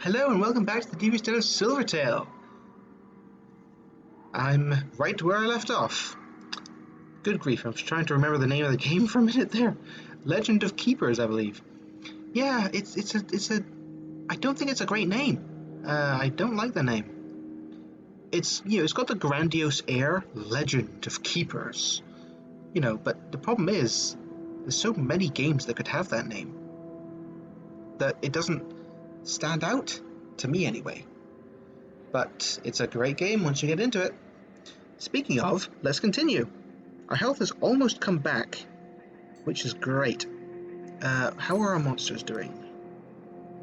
Hello and welcome back to the TV show Silvertail. I'm right where I left off. Good grief, I'm trying to remember the name of the game for a minute there. Legend of Keepers, I believe. Yeah, it's a. I don't think it's a great name. I don't like the name. It's got the grandiose air, Legend of Keepers. But the problem is, there's so many games that could have that name that it doesn't stand out, to me anyway. But it's a great game once you get into it. Speaking of, let's continue. Our health has almost come back, which is great. How are our monsters doing?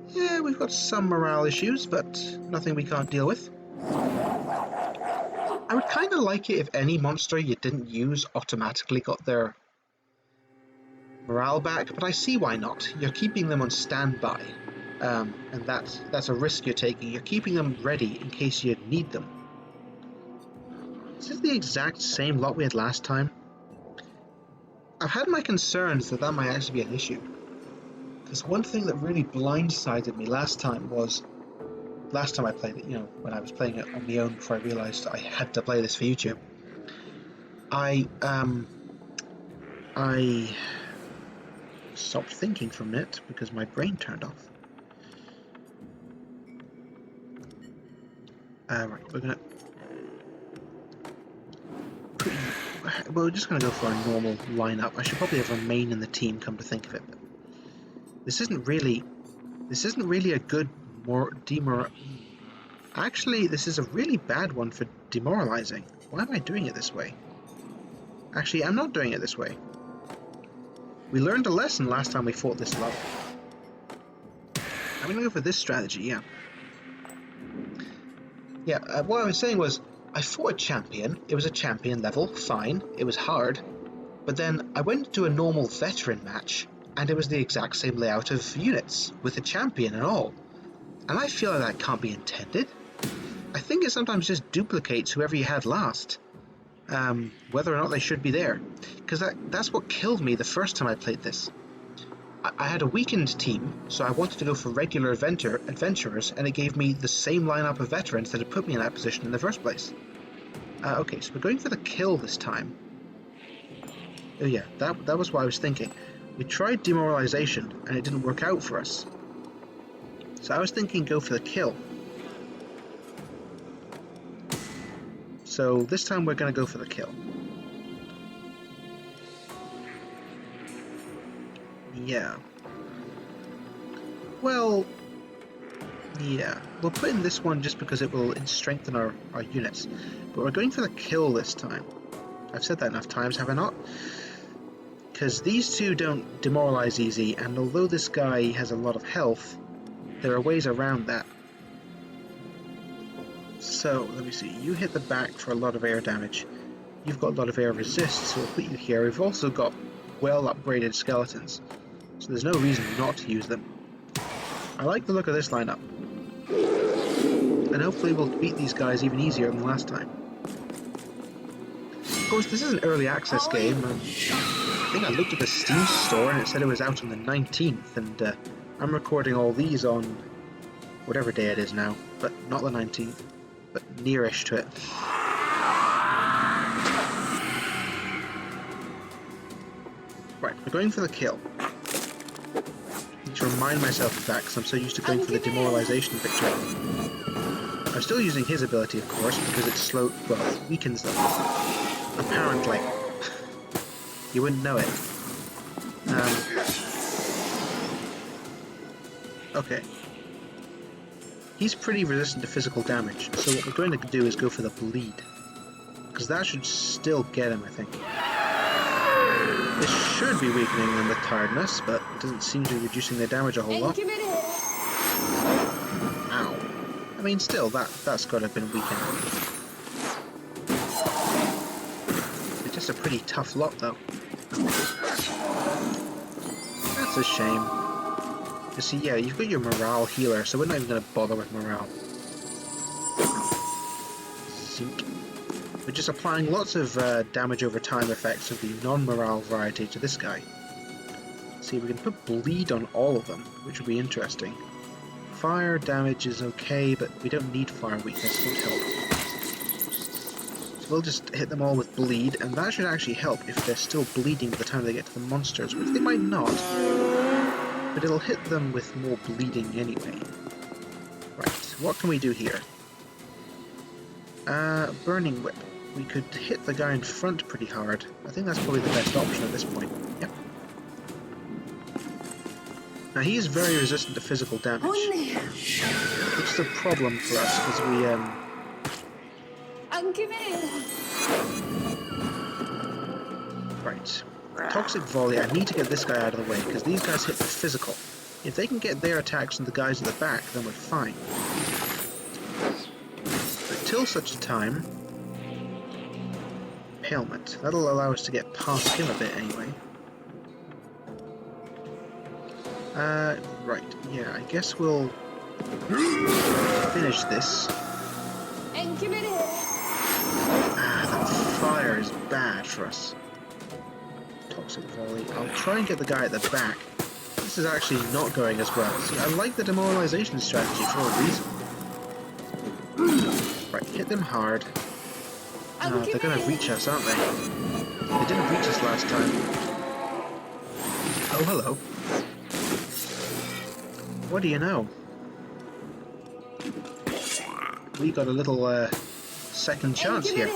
Yeah, we've got some morale issues, but nothing we can't deal with. I would kind of like it if any monster you didn't use automatically got their morale back, but I see why not. You're keeping them on standby, and that's a risk you're taking. You're keeping them ready in case you need them. Is this the exact same lot we had last time? I've had my concerns that might actually be an issue. Because one thing that really blindsided me last time I played it, when I was playing it on my own before I realised I had to play this for YouTube. I stopped thinking for a minute because my brain turned off. Right, we're just gonna go for a normal lineup. I should probably have Remain in the team, come to think of it. But this isn't really a good Actually, this is a really bad one for demoralizing. Why am I doing it this way? Actually, I'm not doing it this way. We learned a lesson last time we fought this level. I'm gonna go for this strategy, yeah. Yeah, what I was saying was, I fought a champion. It was a champion level, fine. It was hard. But then I went to a normal veteran match, and it was the exact same layout of units, with a champion and all. And I feel like that can't be intended. I think it sometimes just duplicates whoever you had last. Whether or not they should be there. Because that's what killed me the first time I played this. I had a weakened team, so I wanted to go for regular adventurers, and it gave me the same lineup of veterans that had put me in that position in the first place. Okay, so we're going for the kill this time. Oh yeah, that was what I was thinking. We tried demoralization, and it didn't work out for us. So I was thinking go for the kill. So this time we're going to go for the kill. Yeah. Well, yeah. We'll put in this one just because it will strengthen our units. But we're going for the kill this time. I've said that enough times, have I not? Because these two don't demoralize easy, and although this guy has a lot of health, there are ways around that. So, let me see. You hit the back for a lot of air damage. You've got a lot of air resist, so we'll put you here. We've also got well upgraded skeletons, so there's no reason not to use them. I like the look of this lineup. And hopefully we'll beat these guys even easier than last time. Of course, this is an early access game. I think I looked at the Steam store and it said it was out on the 19th, and I'm recording all these on whatever day it is now, but not the 19th, but nearish to it. Right, we're going for the kill. I need to remind myself of that because I'm so used to going for the demoralization victory. I'm still using his ability, of course, because it weakens them. Apparently. You wouldn't know it. Okay. He's pretty resistant to physical damage, so what we're going to do is go for the bleed. Because that should still get him, I think. This should be weakening them with tiredness, but it doesn't seem to be reducing their damage a whole lot. Ow. I mean, still, that's got to have been weakened. It's just a pretty tough lot, though. That's a shame. You see, yeah, you've got your morale healer, so we're not even going to bother with morale. Zink. We're just applying lots of damage over time effects of the non-morale variety to this guy. See, we can put bleed on all of them, which would be interesting. Fire damage is okay, but we don't need fire weakness, it won't help. So we'll just hit them all with bleed, and that should actually help if they're still bleeding by the time they get to the monsters, which they might not. But it'll hit them with more bleeding anyway. Right, what can we do here? Burning Whip. We could hit the guy in front pretty hard. I think that's probably the best option at this point. Yep. Now he is very resistant to physical damage, which is a problem for us because we Right. Toxic Volley. I need to get this guy out of the way because these guys hit the physical. If they can get their attacks on the guys at the back, then we're fine. Until such a time, Impalement. That'll allow us to get past him a bit anyway. Right, yeah, I guess we'll finish this. That fire is bad for us. Toxic Volley. I'll try and get the guy at the back. This is actually not going as well. See, I like the demoralization strategy for a reason. Right, hit them hard. They're gonna reach us, aren't they? They didn't reach us last time. Oh, hello. What do you know? We got a little, second chance here.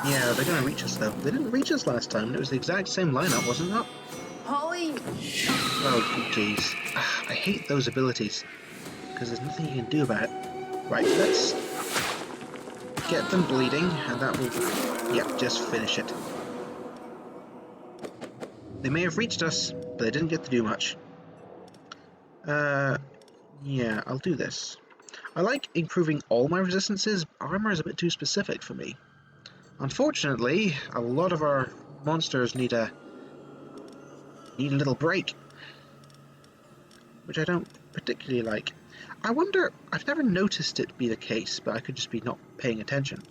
Yeah, they're gonna reach us though. They didn't reach us last time, and it was the exact same lineup, wasn't it? Holly! Oh, jeez. I hate those abilities, because there's nothing you can do about it. Right, let's get them bleeding, and that will, yep, just finish it. They may have reached us, but they didn't get to do much. Yeah, I'll do this. I like improving all my resistances. Armor is a bit too specific for me. Unfortunately, a lot of our monsters need a little break, which I don't particularly like. I wonder, I've never noticed it be the case, but I could just be not paying attention.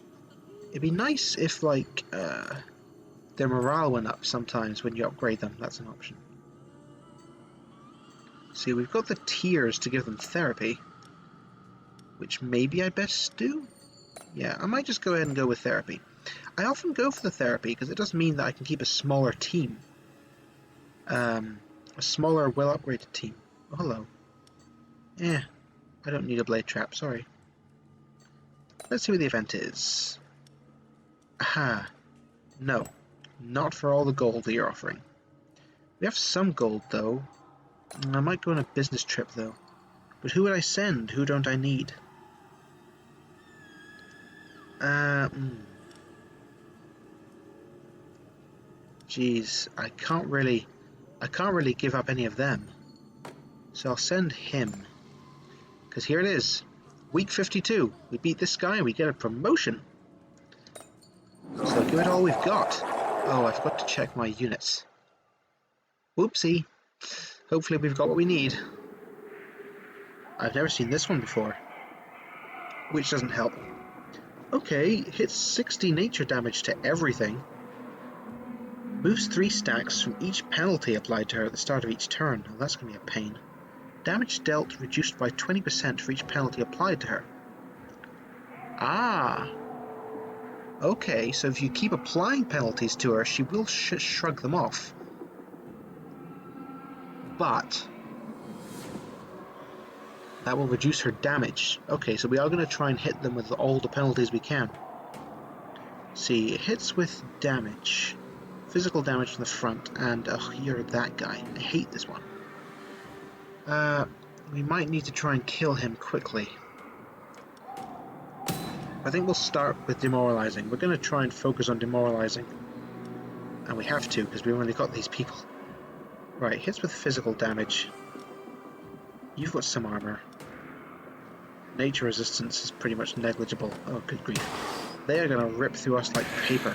It'd be nice if, like, their morale went up sometimes when you upgrade them. That's an option. See, we've got the tiers to give them therapy, which maybe I best do? Yeah, I might just go ahead and go with therapy. I often go for the therapy because it does mean that I can keep a smaller team. A smaller, well-upgraded team. Oh, hello. I don't need a blade trap, sorry. Let's see what the event is. Aha. No. Not for all the gold that you're offering. We have some gold, though. I might go on a business trip, though. But who would I send? Who don't I need? Jeez, I can't really give up any of them. So I'll send him. Because here it is. Week 52. We beat this guy and we get a promotion. So give it all we've got. Oh, I forgot to check my units. Whoopsie. Hopefully we've got what we need. I've never seen this one before. Which doesn't help. Okay, hits 60 nature damage to everything. Moves 3 stacks from each penalty applied to her at the start of each turn. Oh, that's going to be a pain. Damage dealt reduced by 20% for each penalty applied to her. Ah! Okay, so if you keep applying penalties to her, she will shrug them off. But that will reduce her damage. Okay, so we are going to try and hit them with all the penalties we can. See, it hits with damage. Physical damage from the front, and you're that guy. I hate this one. We might need to try and kill him quickly. I think we'll start with demoralizing. We're going to try and focus on demoralizing. And we have to, because we've only got these people. Right, hits with physical damage. You've got some armor. Nature resistance is pretty much negligible. Oh, good grief. They are going to rip through us like paper.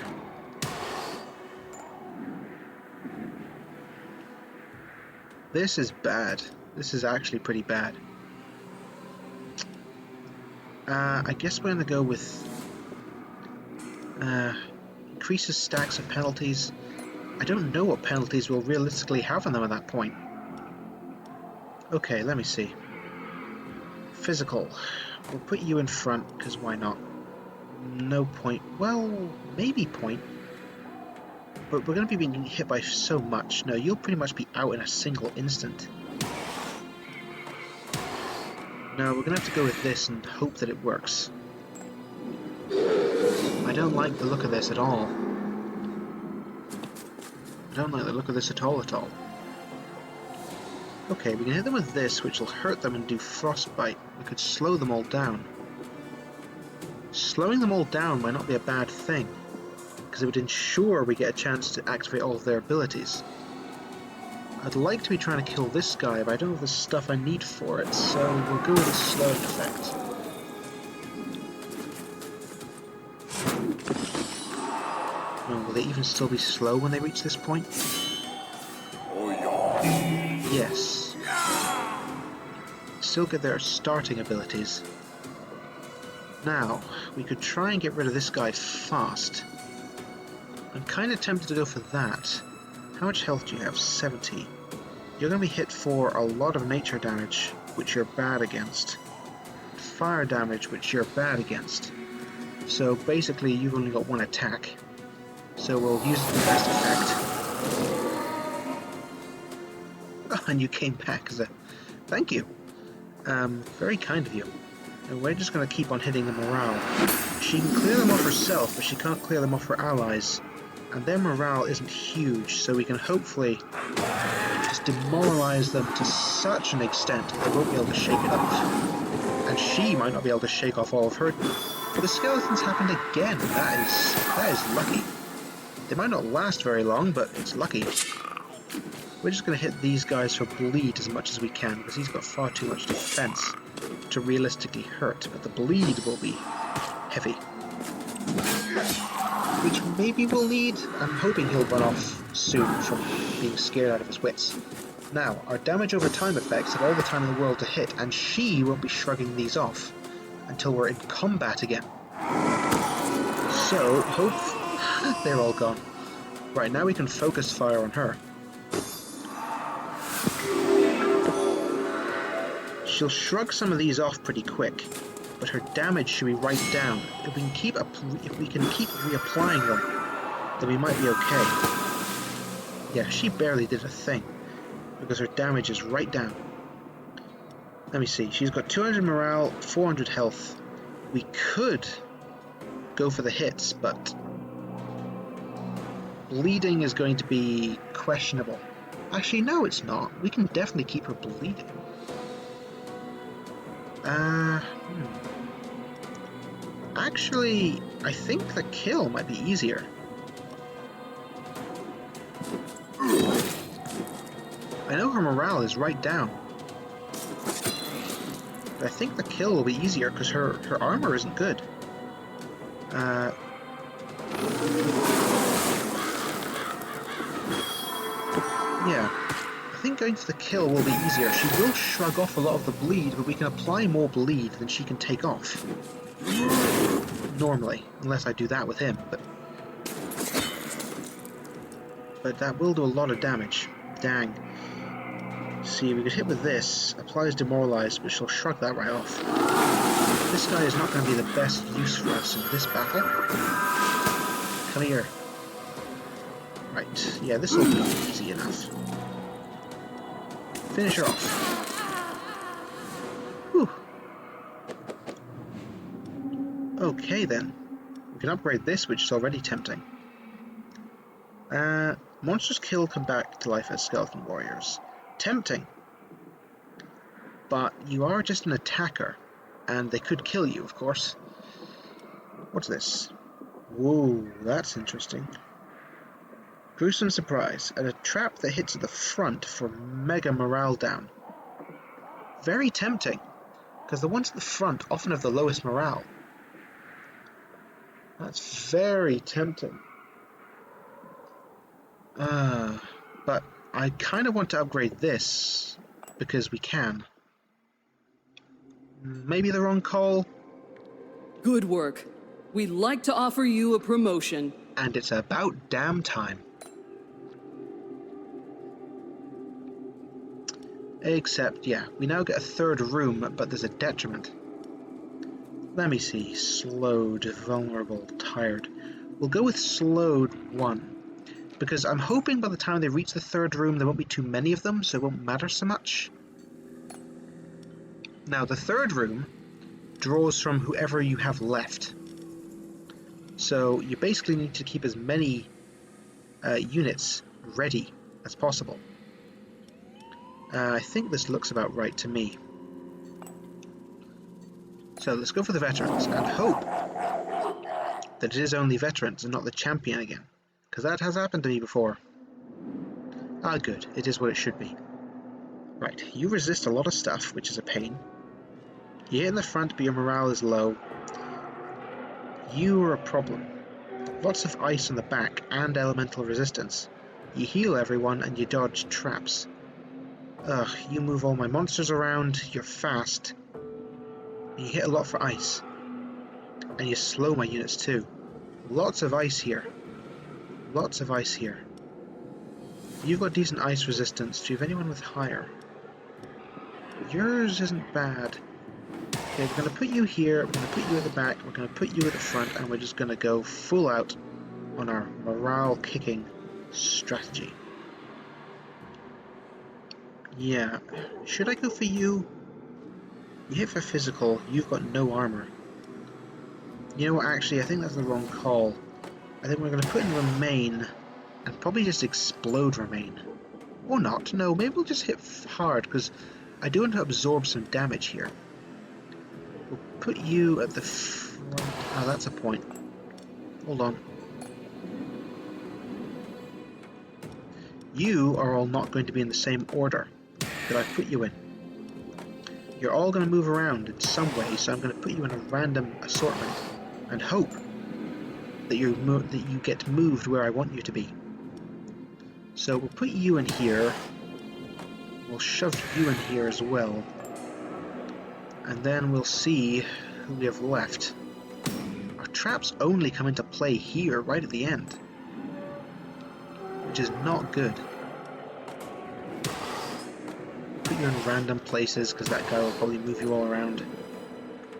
This is bad. This is actually pretty bad. I guess we're going to go with increases stacks of penalties. I don't know what penalties we'll realistically have on them at that point. Okay, let me see. Physical. We'll put you in front, because why not? No point. Well, maybe point. But we're going to be being hit by so much. No, you'll pretty much be out in a single instant. No, we're going to have to go with this and hope that it works. I don't like the look of this at all. I don't like the look of this at all at all. Okay, we can hit them with this, which will hurt them and do frostbite. We could slow them all down. Slowing them all down might not be a bad thing, because it would ensure we get a chance to activate all of their abilities. I'd like to be trying to kill this guy, but I don't have the stuff I need for it, so we'll go with the slowing effect. Oh, will they even still be slow when they reach this point? Yes. Still get their starting abilities. Now, we could try and get rid of this guy fast. I'm kind of tempted to go for that. How much health do you have? 70. You're going to be hit for a lot of nature damage, which you're bad against. Fire damage, which you're bad against. So basically, you've only got one attack. So we'll use it to the best effect. Oh, and you came back as a... Thank you. Very kind of you. And we're just going to keep on hitting the morale. She can clear them off herself, but she can't clear them off her allies. And their morale isn't huge, so we can hopefully just demoralize them to such an extent that they won't be able to shake it off. And she might not be able to shake off all of her. The skeletons happened again. That is lucky. They might not last very long, but it's lucky. We're just going to hit these guys for bleed as much as we can, because he's got far too much defense to realistically hurt, but the bleed will be heavy. Which maybe we'll need. I'm hoping he'll run off soon from being scared out of his wits. Now, our damage over time effects have all the time in the world to hit, and she won't be shrugging these off until we're in combat again. So, hope they're all gone. Right, now we can focus fire on her. She'll shrug some of these off pretty quick, but her damage should be right down. If we can keep reapplying them, then we might be okay. Yeah, she barely did a thing, because her damage is right down. Let me see, she's got 200 morale, 400 health. We could go for the hits, but bleeding is going to be questionable. Actually, no, it's not. We can definitely keep her bleeding. Actually, I think the kill might be easier. I know her morale is right down. But I think the kill will be easier because her armor isn't good. Yeah. I think going for the kill will be easier. She will shrug off a lot of the bleed, but we can apply more bleed than she can take off. Normally, unless I do that with him, but that will do a lot of damage. Dang. See, we could hit with this, applies demoralize, but she'll shrug that right off. This guy is not going to be the best use for us in this battle. Come here. Right, yeah, this will be easy enough. Finish her off. Whew. Okay then. We can upgrade this, which is already tempting. Monsters killed come back to life as skeleton warriors. Tempting. But you are just an attacker, and they could kill you, of course. What's this? Whoa, that's interesting. Gruesome surprise, and a trap that hits at the front for mega morale down. Very tempting, because the ones at the front often have the lowest morale. That's very tempting. But I kind of want to upgrade this, because we can. Maybe the wrong call? Good work. We'd like to offer you a promotion. And it's about damn time. Except, yeah, we now get a third room, but there's a detriment. Let me see. Slowed, vulnerable, tired. We'll go with slowed 1. Because I'm hoping by the time they reach the third room there won't be too many of them, so it won't matter so much. Now, the third room draws from whoever you have left. So you basically need to keep as many units ready as possible. I think this looks about right to me. So let's go for the veterans and hope that it is only veterans and not the champion again. Because that has happened to me before. Ah, good. It is what it should be. Right, you resist a lot of stuff, which is a pain. You hit in the front, but your morale is low. You are a problem. Lots of ice on the back and elemental resistance. You heal everyone and you dodge traps. Ugh, you move all my monsters around, you're fast. And you hit a lot for ice. And you slow my units too. Lots of ice here. Lots of ice here. You've got decent ice resistance. Do you have anyone with higher? Yours isn't bad. Okay, we're going to put you here, we're going to put you at the back, we're going to put you at the front, and we're just going to go full out on our morale kicking strategy. Yeah, should I go for you? You hit for physical, you've got no armor. You know what, actually, I think that's the wrong call. I think we're going to put in Remain, and probably just explode Remain. Or not, no, maybe we'll just hit hard, because I do want to absorb some damage here. We'll put you at the front. Ah, that's a point. Hold on. You are all not going to be in the same order that I put you in. You're all going to move around in some way, so I'm going to put you in a random assortment and hope that you get moved where I want you to be. So we'll put you in here. We'll shove you in here as well. And then we'll see who we have left. Our traps only come into play here, right at the end. Which is not good. Put you in random places, because that guy will probably move you all around.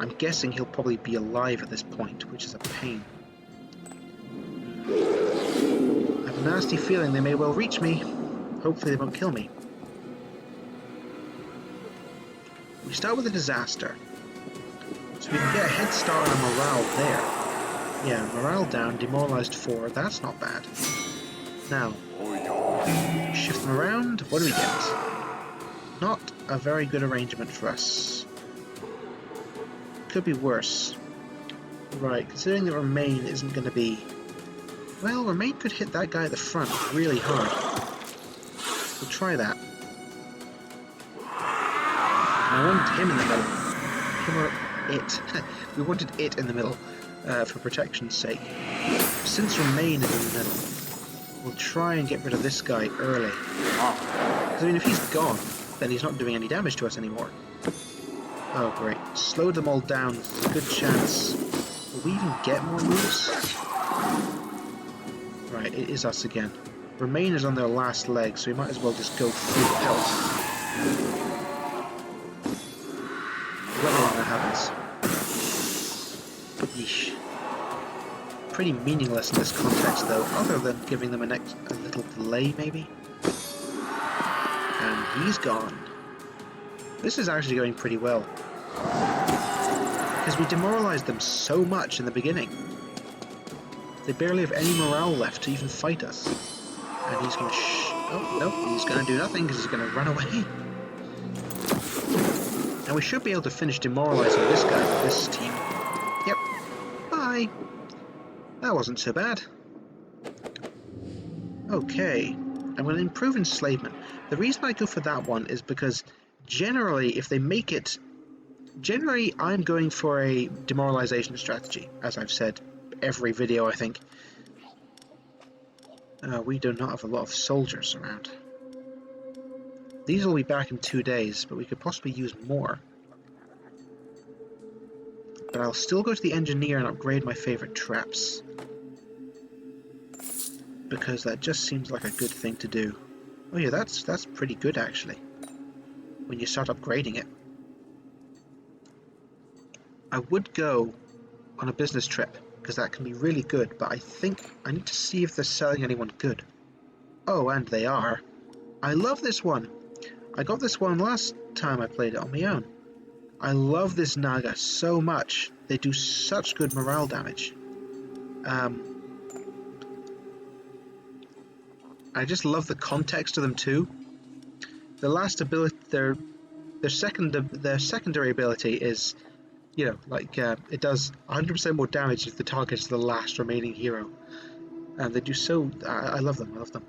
I'm guessing he'll probably be alive at this point, which is a pain. I have a nasty feeling they may well reach me. Hopefully they won't kill me. We start with a disaster. So we can get a head start on morale there. Yeah, morale down, demoralized 4, that's not bad. Now, shift them around, what do we get? Not a very good arrangement for us. Could be worse. Right, considering that Remain isn't going to be... Well, Remain could hit that guy at the front really hard. We'll try that. I wanted him in the middle. Him or it. We wanted it in the middle, for protection's sake. Since Remain is in the middle, we'll try and get rid of this guy early. Because, I mean, if he's gone, then he's not doing any damage to us anymore. Oh, great. Slowed them all down. There's a good chance. Will we even get more moves? Right, it is us again. Remain is on their last leg, so we might as well just go full pelt. Whether that happens. Yeesh. Pretty meaningless in this context, though, other than giving them a little delay, maybe. And he's gone. This is actually going pretty well. Because we demoralized them so much in the beginning. They barely have any morale left to even fight us. And he's going to oh, no, he's going to do nothing because he's going to run away. And we should be able to finish demoralizing this guy with this team. Yep. Bye. That wasn't so bad. Okay. I'm going to improve enslavement. The reason I go for that one is because generally, if they make it... Generally, I'm going for a demoralization strategy, as I've said every video, I think. We do not have a lot of soldiers around. These will be back in 2 days, but we could possibly use more. But I'll still go to the engineer and upgrade my favorite traps. Because that just seems like a good thing to do. Oh yeah, that's pretty good actually. when you start upgrading it. I would go on a business trip, because that can be really good, but I think I need to see if they're selling anyone good. Oh, and they are. I love this one. I got this one last time I played it on my own. I love this Naga so much. They do such good morale damage. I just love the context of them too. The last ability, their secondary ability is, you know, like it does 100% more damage if the target is the last remaining hero. And they do so. I love them. I love them.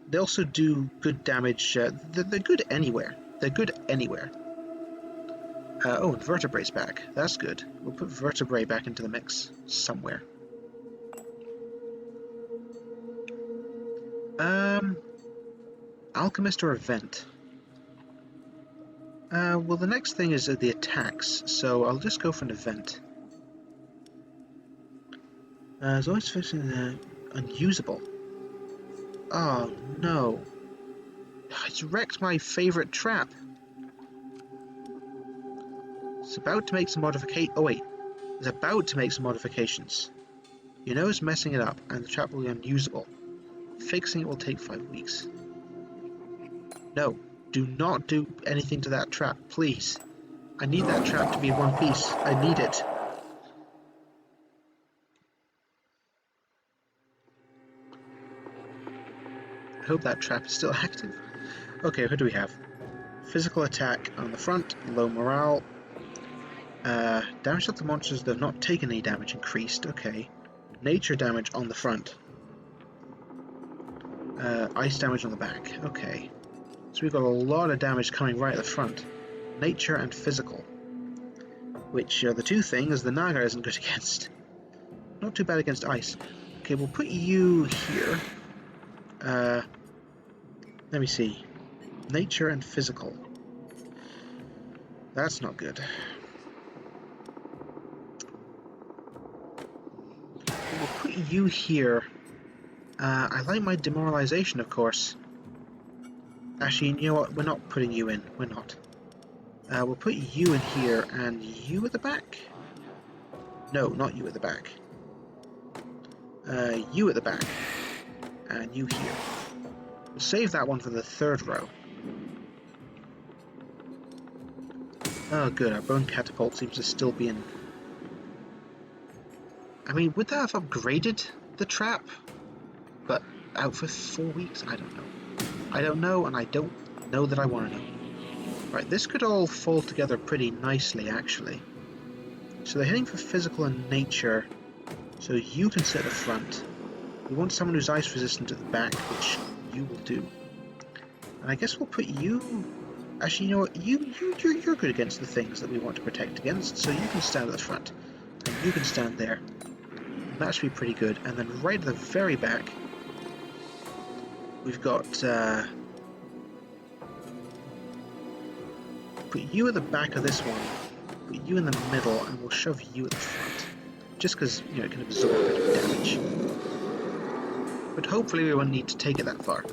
They also do good damage. They're good anywhere. They're good anywhere. Oh, and Vertebrae's back. That's good. We'll put Vertebrae back into the mix somewhere. Alchemist or Event? Well, the next thing is the attacks, so I'll just go for an Event. It's always fixing unusable. Oh no. It's wrecked my favourite trap. It's about to make some modifications. Oh wait. It's about to make some modifications. You know it's messing it up, and the trap will be unusable. Fixing it will take 5 weeks. No. Do not do anything to that trap, please. I need that trap to be in one piece. I need it. I hope that trap is still active. Okay, who do we have? Physical attack on the front, low morale. Damage to the monsters that have not taken any damage increased, okay. Nature damage on the front. Ice damage on the back, okay. So we've got a lot of damage coming right at the front. Nature and physical. Which are the two things the Naga isn't good against. Not too bad against ice. Okay, we'll put you here. Let me see. Nature and physical. That's not good. We'll put you here. I like my demoralization, of course. Actually, you know what? We're not putting you in. We're not. We'll put you in here, and you at the back? No, not you at the back. You at the back. And you here. We'll save that one for the third row. Oh good, our bone catapult seems to still be in. I mean, would that have upgraded the trap? But out for 4 weeks? I don't know. I don't know, and I don't know that I want to know. Right, this could all fall together pretty nicely, actually. So they're heading for physical and nature, so you can sit at the front. We want someone who's ice resistant at the back, which you will do. And I guess we'll put you... Actually, you know what? You're good against the things that we want to protect against, so you can stand at the front. And you can stand there. And that should be pretty good. And then right at the very back, we've got... put you at the back of this one, put you in the middle, and we'll shove you at the front. Just because, you know, it can absorb a bit of damage. But hopefully we won't need to take it that far.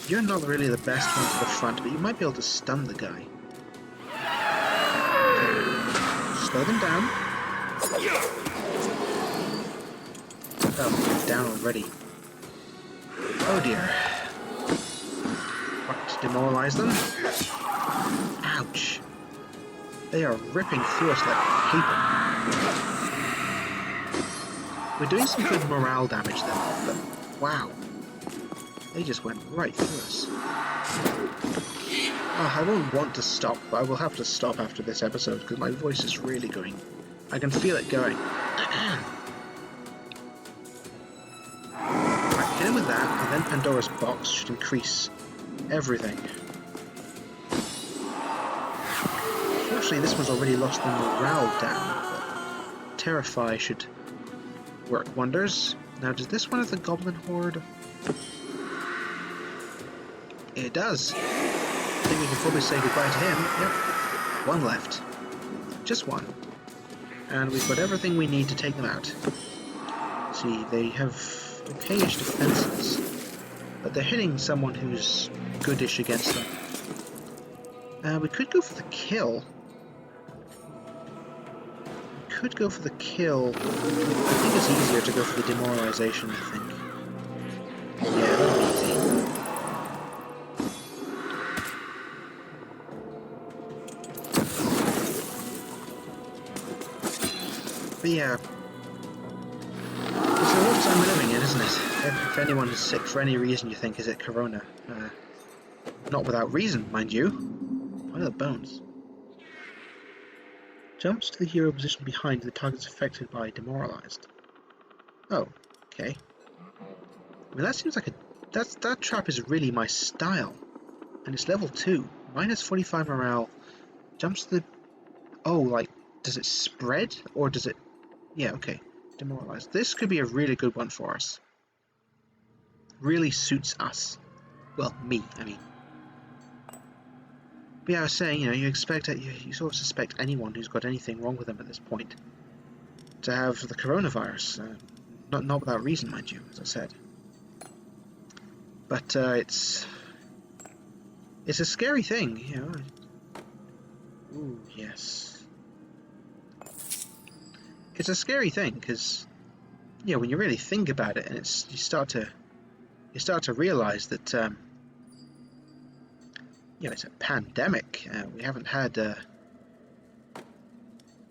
You're not really the best one to the front, but you might be able to stun the guy. Okay. Slow them down. Oh, they're down already. Oh dear. What, demoralize them? Ouch. They are ripping through us like paper. We're doing some good morale damage though, but wow. They just went right through us. Oh, I won't want to stop, but I will have to stop after this episode because my voice is really going. I can feel it going. Right, get in with that, and then Pandora's box should increase everything. Unfortunately, this one's already lost the morale down, but Terrify should work wonders. Now, does this one have the Goblin Horde? It does. I think we can probably say goodbye to him. Yep. One left. Just one. And we've got everything we need to take them out. See, they have okayish defenses. but they're hitting someone who's goodish against them. We could go for the kill. Could go for the kill. I think it's easier to go for the demoralization, I think. Yeah, that'll be easy. But yeah, it's the world time we're living in, isn't it? If anyone is sick for any reason, you think, is it Corona? Not without reason, mind you. Pile of bones. Jumps to the hero position behind the target's affected by demoralized. Oh, okay. I mean, that seems like that trap is really my style. And it's level 2. Minus 45 morale. Jumps to the... Oh, like, does it spread? Or does it... Yeah, okay. Demoralized. This could be a really good one for us. Really suits us. Well, me, I mean. But yeah, I was saying, you know, you sort of suspect anyone who's got anything wrong with them at this point to have the coronavirus. Not without reason, mind you, as I said. But it's a scary thing, you know. Ooh, yes. It's a scary thing because, you know, when you really think about it, and you start to realize that, you know, it's a pandemic. We haven't had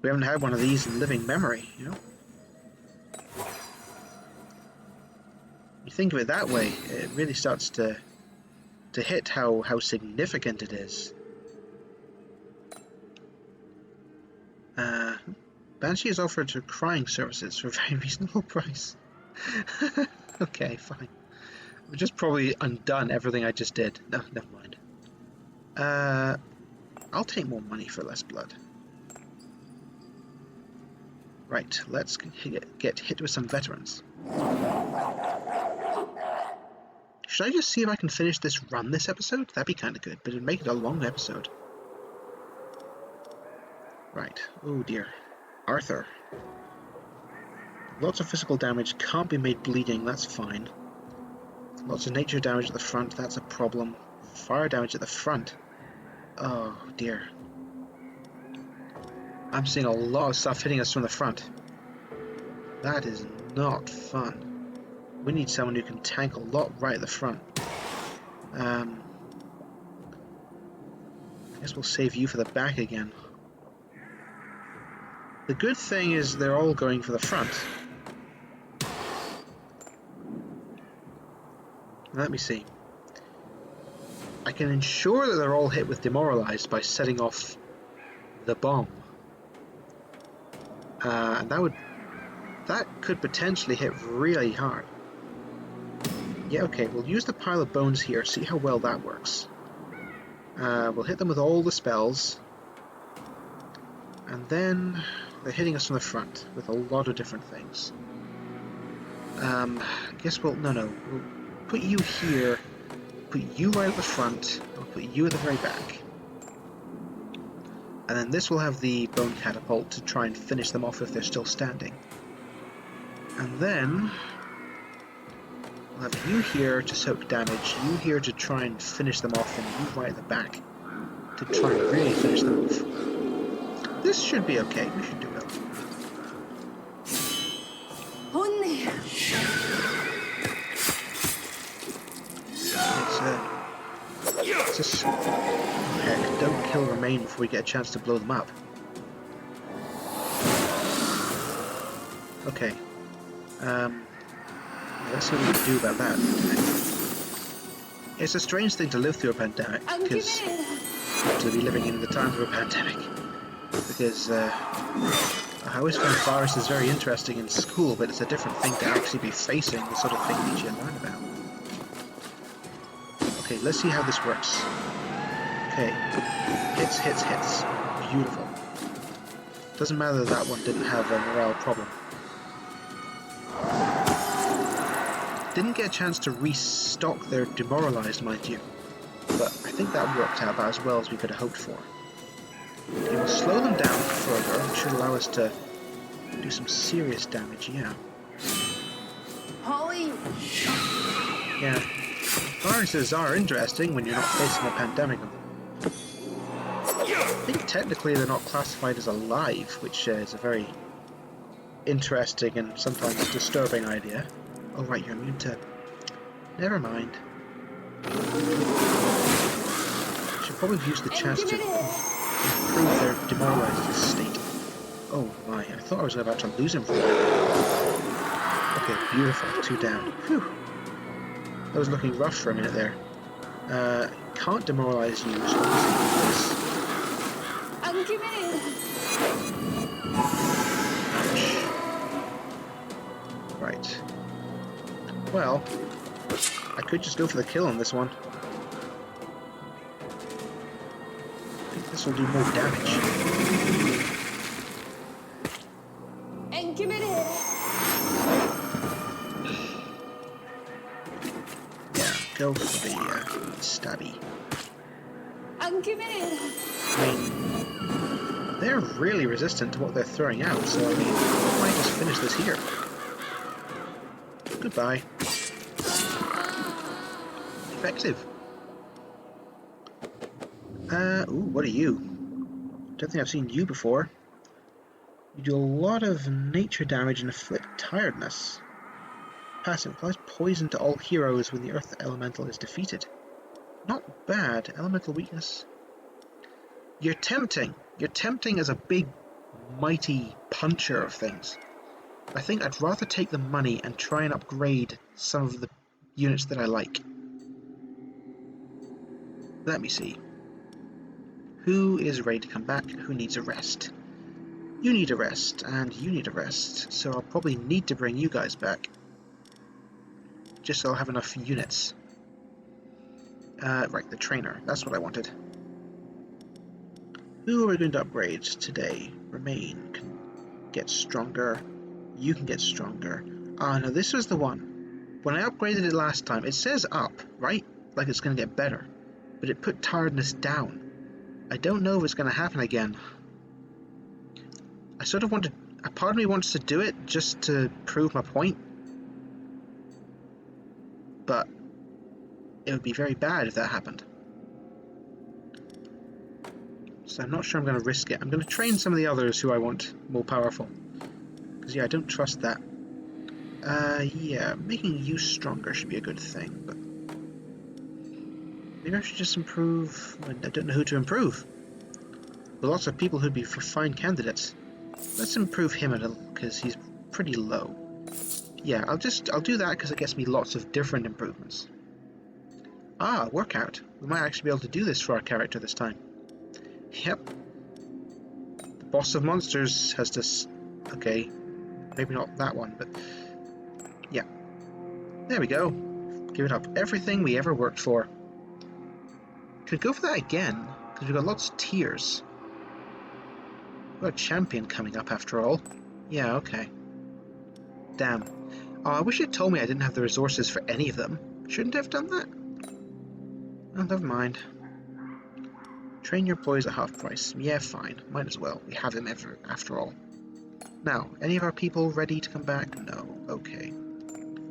one of these in living memory, you know. You think of it that way, it really starts to hit how significant it is. Banshee is offered to crying services for a very reasonable price. Okay, fine. I've just probably undone everything I just did. No, never mind. I'll take more money for less blood. Right, let's get hit with some veterans. Should I just see if I can finish this run this episode? That'd be kind of good, but it'd make it a long episode. Right. Oh dear. Arthur. Lots of physical damage, can't be made bleeding, that's fine. Lots of nature damage at the front, that's a problem. Fire damage at the front. Oh dear. I'm seeing a lot of stuff hitting us from the front. That is not fun. We need someone who can tank a lot right at the front. I guess we'll save you for the back again. The good thing is they're all going for the front. Let me see. I can ensure that they're all hit with demoralized by setting off the bomb. And that could potentially hit really hard. Yeah, okay, we'll use the pile of bones here, see how well that works. We'll hit them with all the spells. And then they're hitting us from the front with a lot of different things. I guess we'll put you here, put you right at the front, I'll put you at the very back. And then this will have the bone catapult to try and finish them off if they're still standing. And then we'll have you here to soak damage, you here to try and finish them off, and you right at the back to try and really finish them off. This should be okay, we should do well. It's just... Oh heck, don't kill Remain before we get a chance to blow them up. Okay. Let's see what we can do about that. It's a strange thing to live through a pandemic, because... to be living in the times of a pandemic. Because, I always found viruses very interesting in school, but it's a different thing to actually be facing the sort of thing that you learn about. Okay, let's see how this works. Okay. Hits, hits, hits. Beautiful. Doesn't matter that one didn't have a morale problem. Didn't get a chance to restock their demoralized, mind you. But I think that worked out about as well as we could have hoped for. Okay, we'll slow them down further, which should allow us to do some serious damage, yeah. Holly! Yeah. Viruses are interesting when you're not facing a pandemic. I think technically they're not classified as alive, which is a very interesting and sometimes disturbing idea. Oh right, you're immune to... Never mind. Should probably use the chance to improve their demoralized state. Oh my, I thought I was about to lose him for that. Okay, beautiful, 2 down. Whew. That was looking rough for a minute there. Can't demoralize you, so this. Ouch. Right. Well, I could just go for the kill on this one. I think this will do more damage. Yeah, go for the stabby. I mean, they're really resistant to what they're throwing out, so I mean, I might just finish this here. Goodbye. Effective. Ooh, what are you? Don't think I've seen you before. You do a lot of nature damage and inflict tiredness. Passive applies poison to all heroes when the earth elemental is defeated. Not bad. Elemental weakness. You're tempting. You're tempting as a big, mighty puncher of things. I think I'd rather take the money and try and upgrade some of the units that I like. Let me see. Who is ready to come back? Who needs a rest? You need a rest, and you need a rest, so I'll probably need to bring you guys back. Just so I'll have enough units. Right, the trainer. That's what I wanted. Who are we going to upgrade today? Remain. Can get stronger. You can get stronger. Ah, no, this was the one. When I upgraded it last time, it says up, right? Like it's going to get better. But it put tiredness down. I don't know if it's going to happen again. I sort of want to... A part of me wants to do it just to prove my point. But it would be very bad if that happened. So I'm not sure I'm going to risk it. I'm going to train some of the others who I want more powerful. Because yeah, I don't trust that. Yeah, making you stronger should be a good thing, but... Maybe I should just improve... I don't know who to improve. There are lots of people who'd be fine candidates. Let's improve him a little, because he's pretty low. Yeah, I'll do that because it gets me lots of different improvements. Ah, workout. We might actually be able to do this for our character this time. Yep. The boss of monsters has this... Okay. Maybe not that one, but... Yeah. There we go. Giving up everything we ever worked for. Could go for that again, because we've got lots of tiers. We've got a champion coming up after all. Yeah, okay. Damn. Oh, I wish you'd told me I didn't have the resources for any of them. Shouldn't I have done that? Oh, never mind. Train your employees at half price. Yeah, fine. Might as well. We have them after all. Now, any of our people ready to come back? No. Okay.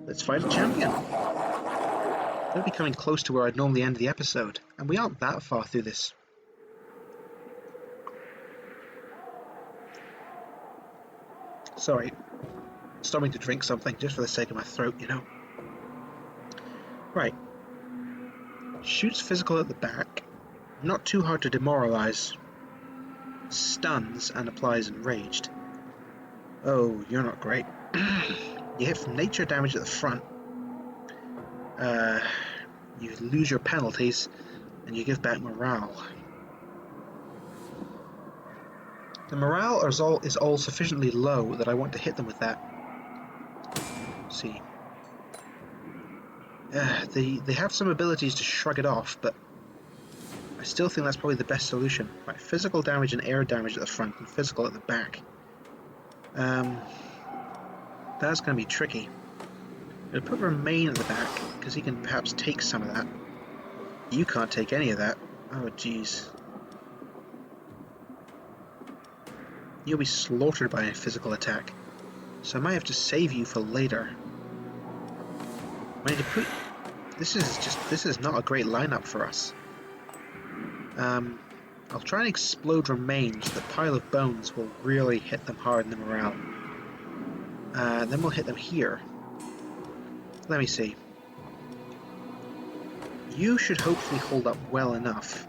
Let's fight a champion. We'll be coming close to where I'd normally end the episode, and we aren't that far through this. Sorry. Stopping to drink something just for the sake of my throat, you know. Right. Shoots physical at the back. Not too hard to demoralize. Stuns and applies enraged. Oh, you're not great. You hit from nature damage at the front. You lose your penalties, and you give back morale. The morale is all sufficiently low that I want to hit them with that. Let's see. They have some abilities to shrug it off, but I still think that's probably the best solution. Right, physical damage and air damage at the front, and physical at the back. That's going to be tricky. I'll put Remain at the back, because he can perhaps take some of that. You can't take any of that. Oh, jeez. You'll be slaughtered by a physical attack, so I might have to save you for later. I need to put This is not a great lineup for us. I'll try and explode remains. The pile of bones will really hit them hard in the morale. Then we'll hit them here. Let me see. You should hopefully hold up well enough.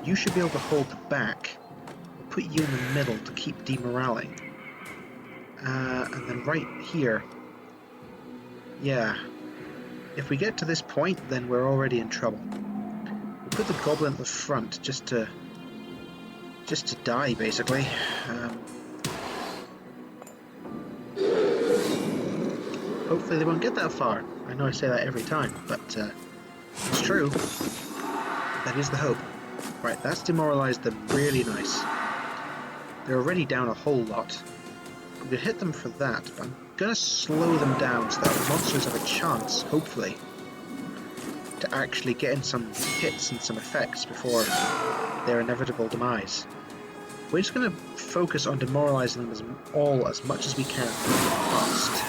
You should be able to hold the back. We'll put you in the middle to keep demoralizing. And then right here. Yeah. If we get to this point, then we're already in trouble. We'll put the goblin at the front just to die, basically. Hopefully they won't get that far. I know I say that every time, but it's true. That is the hope. Right, that's demoralized them really nice. They're already down a whole lot. I'm going to hit them for that, but I'm going to slow them down so that the monsters have a chance, hopefully, to actually get in some hits and some effects before their inevitable demise. We're just going to focus on demoralizing them as much as we can fast.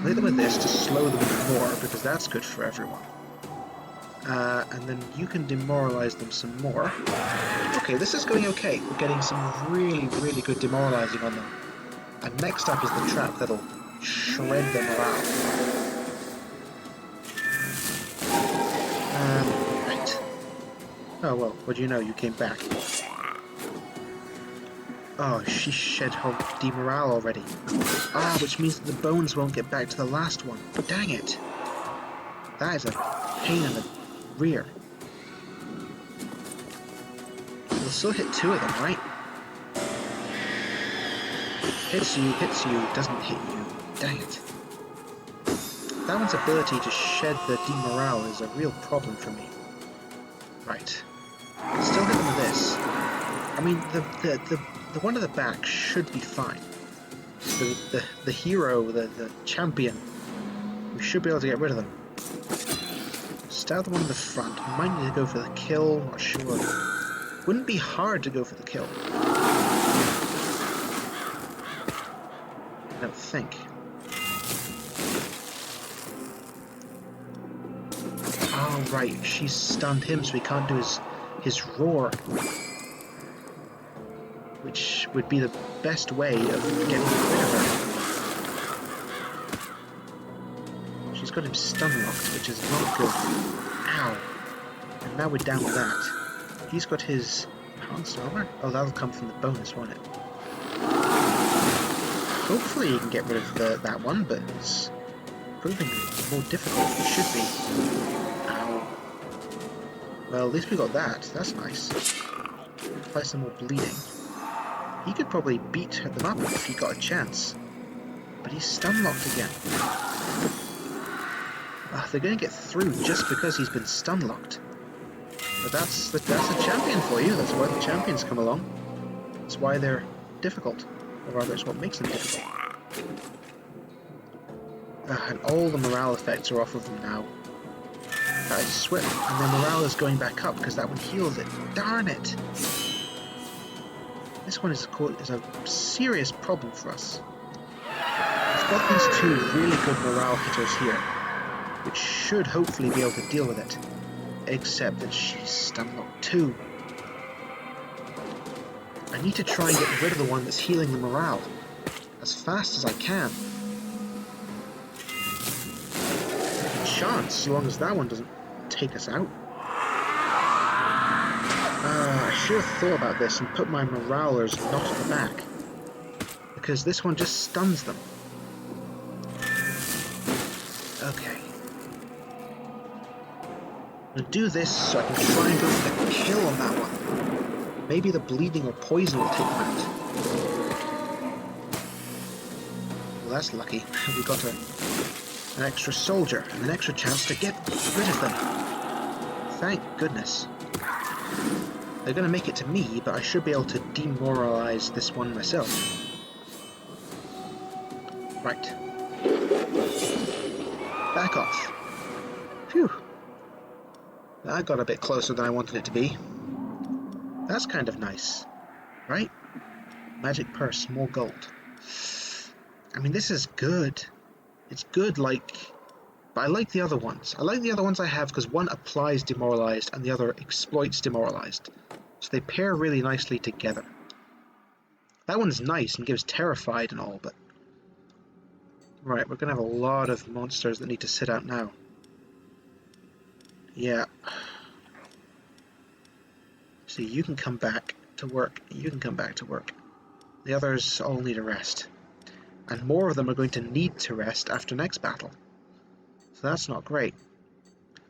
Hit them with this to slow them more, because that's good for everyone. And then you can demoralize them some more. Okay, this is going okay. We're getting some really, really good demoralizing on them. And next up is the trap that'll shred them around. Right. Oh well, what do you know? You came back. Oh, she shed her demorale already. Ah, which means that the bones won't get back to the last one. Dang it. That is a pain in the rear. We'll still hit two of them, right? Hits you, doesn't hit you. Dang it. That one's ability to shed the demorale is a real problem for me. Right. Still hit them with this. I mean, the one at the back should be fine. The hero, the champion, we should be able to get rid of them. Stab the one in the front. Might need to go for the kill, not sure. Wouldn't be hard to go for the kill. I don't think. Oh right, she's stunned him so he can't do his roar. Which would be the best way of getting rid of her. She's got him stun locked, which is not good. Ow! And now we're down with that. He's got his enhanced armor? Oh, that'll come from the bonus, won't it? Hopefully you can get rid of that one, but it's proving more difficult than it should be. Ow. Well, at least we got that. That's nice. Apply some more bleeding. He could probably beat them up if he got a chance. But he's stun-locked again. They're going to get through just because he's been stun-locked. But that's a champion for you. That's why the champions come along. That's why they're difficult. Or rather, it's what makes them difficult. And all the morale effects are off of them now. That is swift. And their morale is going back up because that one healed it. Darn it! This one is a serious problem for us. We've got these two really good morale hitters here, which should hopefully be able to deal with it. Except that she's stun-locked too. I need to try and get rid of the one that's healing the morale as fast as I can. A chance, so long as that one doesn't take us out. I should have thought about this and put my moralers not at the back, because this one just stuns them. Okay. I'm going to do this so I can try and go for the kill on that one. Maybe the bleeding or poison will take them out. Well, that's lucky. We got an extra soldier and an extra chance to get rid of them. Thank goodness. They're going to make it to me, but I should be able to demoralize this one myself. Right. Back off. Phew. That got a bit closer than I wanted it to be. That's kind of nice, right? Magic purse, more gold. I mean, this is good. It's good like But I like the other ones. I like the other ones I have because one applies Demoralized and the other exploits Demoralized. So they pair really nicely together. That one's nice and gives Terrified and all, but... Right, we're going to have a lot of monsters that need to sit out now. Yeah. See, you can come back to work. You can come back to work. The others all need a rest. And more of them are going to need to rest after next battle. So that's not great.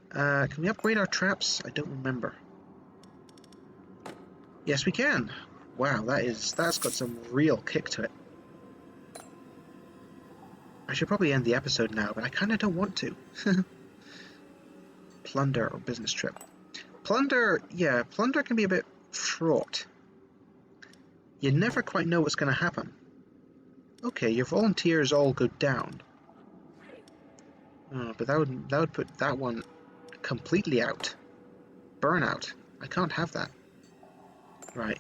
Can we upgrade our traps? I don't remember. Yes, we can. Wow, that's got some real kick to it. I should probably end the episode now, but I kind of don't want to. Plunder or business trip. Plunder, yeah, plunder can be a bit fraught. You never quite know what's going to happen. Okay, your volunteers all go down. Oh, but that would put that one completely out. Burnout. I can't have that. Right.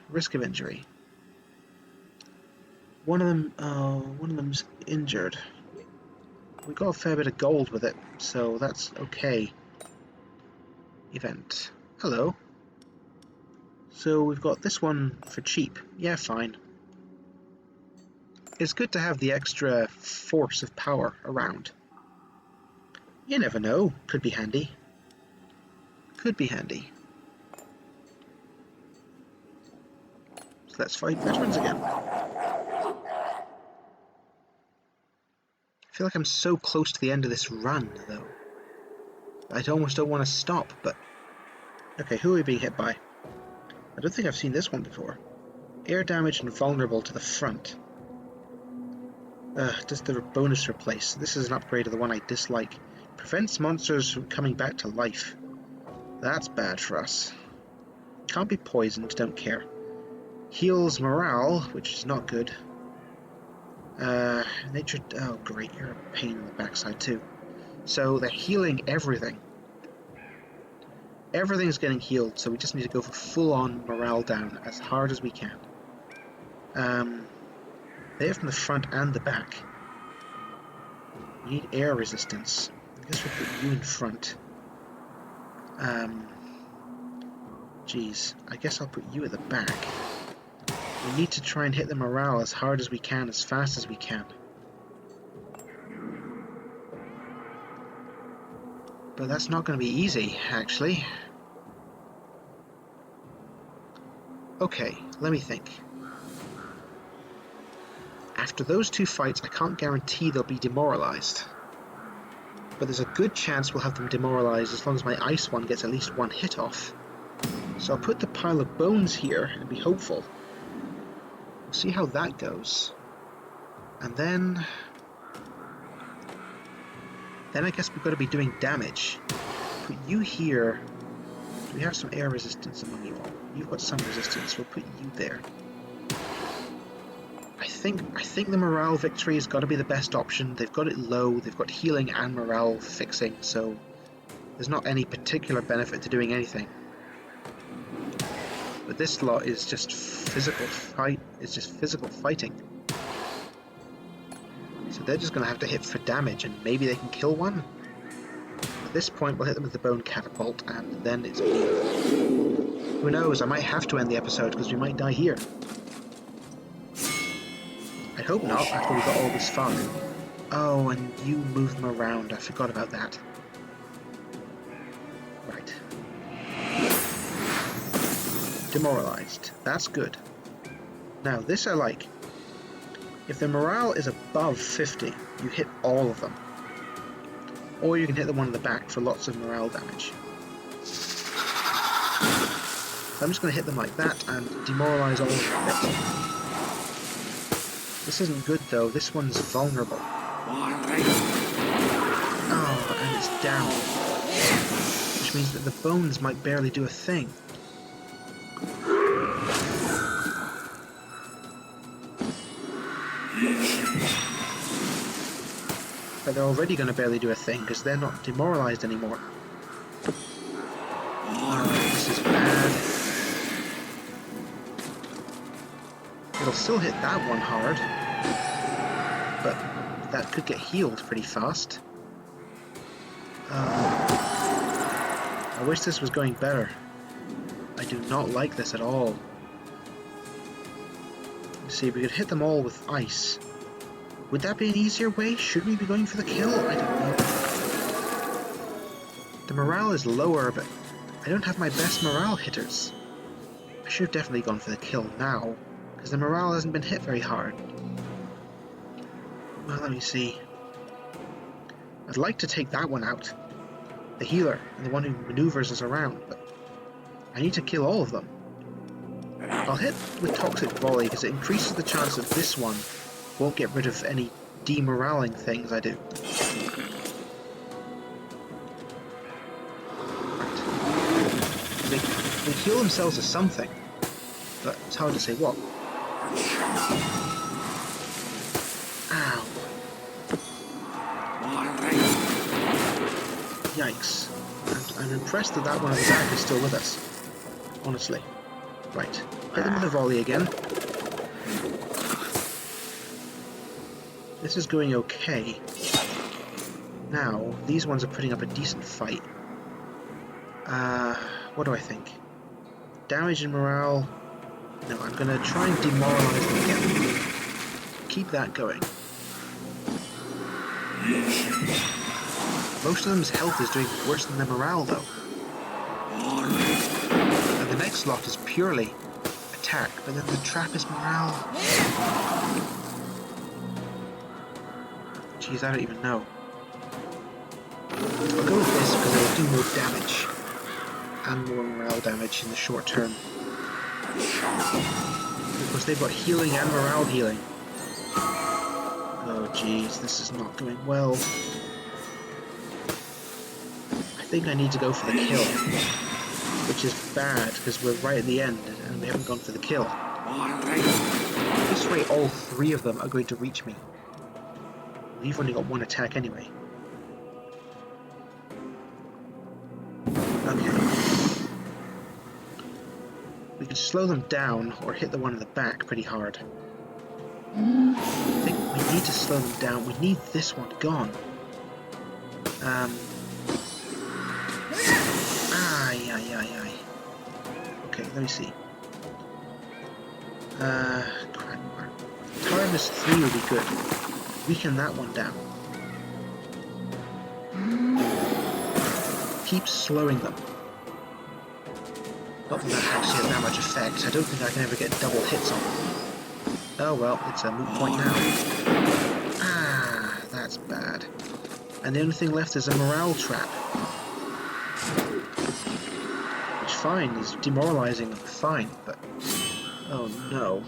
Risk of injury. One of them's injured. We got a fair bit of gold with it, so that's okay. Event. Hello. So we've got this one for cheap. Yeah, fine. It's good to have the extra force of power around. You never know. Could be handy. Could be handy. So let's fight veterans again. I feel like I'm so close to the end of this run, though. I almost don't want to stop, but... Okay, who are we being hit by? I don't think I've seen this one before. Air damage and vulnerable to the front. Does the bonus replace? This is an upgrade of the one I dislike. Prevents monsters from coming back to life. That's bad for us. Can't be poisoned, don't care. Heals morale, which is not good. Nature... Oh, great, you're a pain in the backside too. So they're healing everything. Everything's getting healed, so we just need to go for full-on morale down as hard as we can. They have from the front and the back. We need air resistance. I guess we'll put you in front. Geez, I guess I'll put you at the back. We need to try and hit the morale as hard as we can, as fast as we can. But that's not going to be easy, actually. Okay, let me think. After those two fights, I can't guarantee they'll be demoralized. But there's a good chance we'll have them demoralized as long as my ice one gets at least one hit off. So I'll put the pile of bones here and be hopeful. We'll see how that goes. And then I guess we've got to be doing damage. Put you here. Do we have some air resistance among you all? You've got some resistance, we'll put you there. I think the morale victory has got to be the best option. They've got it low, they've got healing and morale fixing, so there's not any particular benefit to doing anything. But this lot is just physical fight. It's just physical fighting. So they're just going to have to hit for damage, and maybe they can kill one. At this point, we'll hit them with the bone catapult, and then it's over. Who knows? I might have to end the episode because we might die here. I hope not, after we got all this far. Oh, and you move them around. I forgot about that. Right. Demoralized. That's good. Now, this I like. If the morale is above 50, you hit all of them. Or you can hit the one in the back for lots of morale damage. So I'm just going to hit them like that and demoralize all of them. This isn't good though, this one's vulnerable. Oh, and it's down. Which means that the bones might barely do a thing. But they're already going to barely do a thing because they're not demoralized anymore. Alright, this is bad. It'll still hit that one hard, but that could get healed pretty fast. I wish this was going better. I do not like this at all. Let's see, we could hit them all with ice. Would that be an easier way? Should we be going for the kill? I don't know. The morale is lower, but I don't have my best morale hitters. I should have definitely gone for the kill now, because the morale hasn't been hit very hard. Well, let me see. I'd like to take that one out. The healer, and the one who maneuvers us around, but I need to kill all of them. I'll hit with Toxic Volley because it increases the chance that this one won't get rid of any demoraling things I do. Right. They heal themselves as something, but it's hard to say what. Ow. Yikes. I'm impressed that that one at the back is still with us. Honestly. Right. Hit them with a volley again. This is going okay. Now, these ones are putting up a decent fight. What do I think? Damage and morale. No, I'm gonna try and demoralize them again. Keep that going. Most of them's health is doing worse than their morale, though. And the next lot is purely attack, but then the trap is morale. Jeez, I don't even know. I'll go with this because it'll do more damage. And more morale damage in the short term. Because they've got healing and morale healing. Oh jeez, this is not going well. I think I need to go for the kill. Which is bad, because we're right at the end and we haven't gone for the kill. This way all three of them are going to reach me. We've only got one attack anyway. Okay. We can slow them down or hit the one in the back pretty hard. I think we need to slow them down. We need this one gone. Okay, let me see. Tiredness 3 would be good. Weaken that one down. Keep slowing them. Not that that actually has that much effect. I don't think I can ever get double hits on them. Oh well, it's a moot point now. Ah, that's bad. And the only thing left is a morale trap. Which fine, is demoralizing, fine, but... oh no.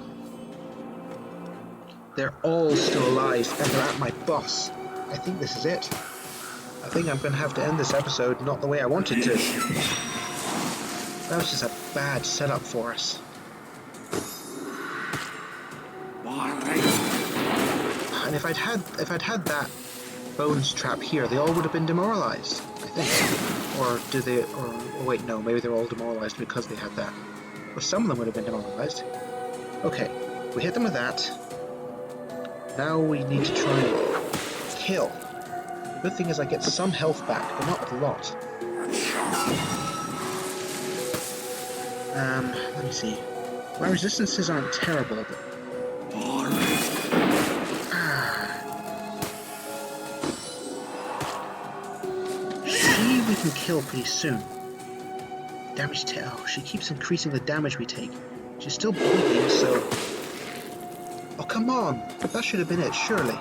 They're all still alive, and they're at my boss. I think this is it. I think I'm going to have to end this episode not the way I wanted to. That was just a bad setup for us. And if I'd had that bones trap here, they all would have been demoralized, I think. Or do they? Or wait, no, maybe they're all demoralized because they had that. Or some of them would have been demoralized. Okay, we hit them with that. Now we need to try and kill. The good thing is I get some health back, but not a lot. Let me see. My resistances aren't terrible, but... She we can kill pretty soon. Damage to... oh, she keeps increasing the damage we take. She's still bleeding, so... oh, come on! That should have been it, surely.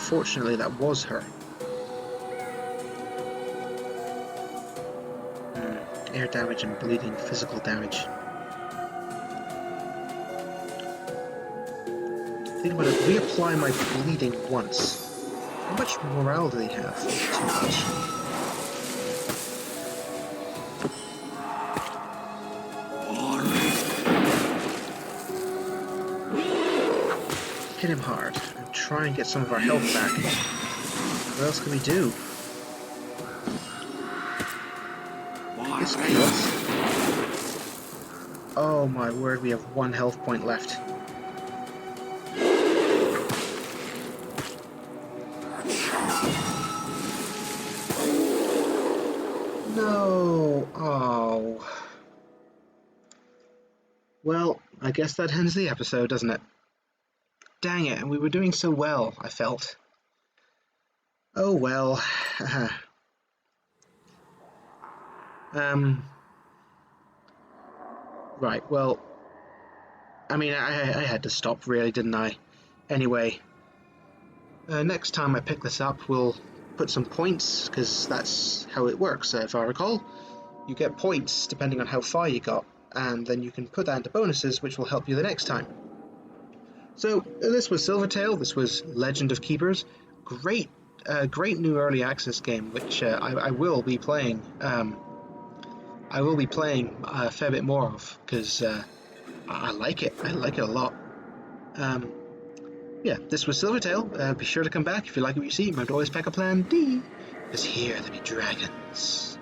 Fortunately, that was her. Air damage and bleeding, physical damage. Think about it, reapply my bleeding once. How much morale do they have? Too much. Hit him hard. Try and get some of our health back. What else can we do? This chaos. Oh my word, we have 1 health point left. No! Oh. Well, I guess that ends the episode, doesn't it? Dang it, we were doing so well, I felt. Oh well. Right, well, I mean, I had to stop, really, didn't I? Anyway, next time I pick this up, we'll put some points, because that's how it works, if I recall. You get points depending on how far you got, and then you can put that into bonuses, which will help you the next time. So, this was Silvertail, this was Legend of Keepers. Great new early access game, which I will be playing. I will be playing a fair bit more of, because I like it. I like it a lot. Yeah, this was Silvertail. Be sure to come back if you like what you see. Remember to always pack a plan D, because here there be dragons.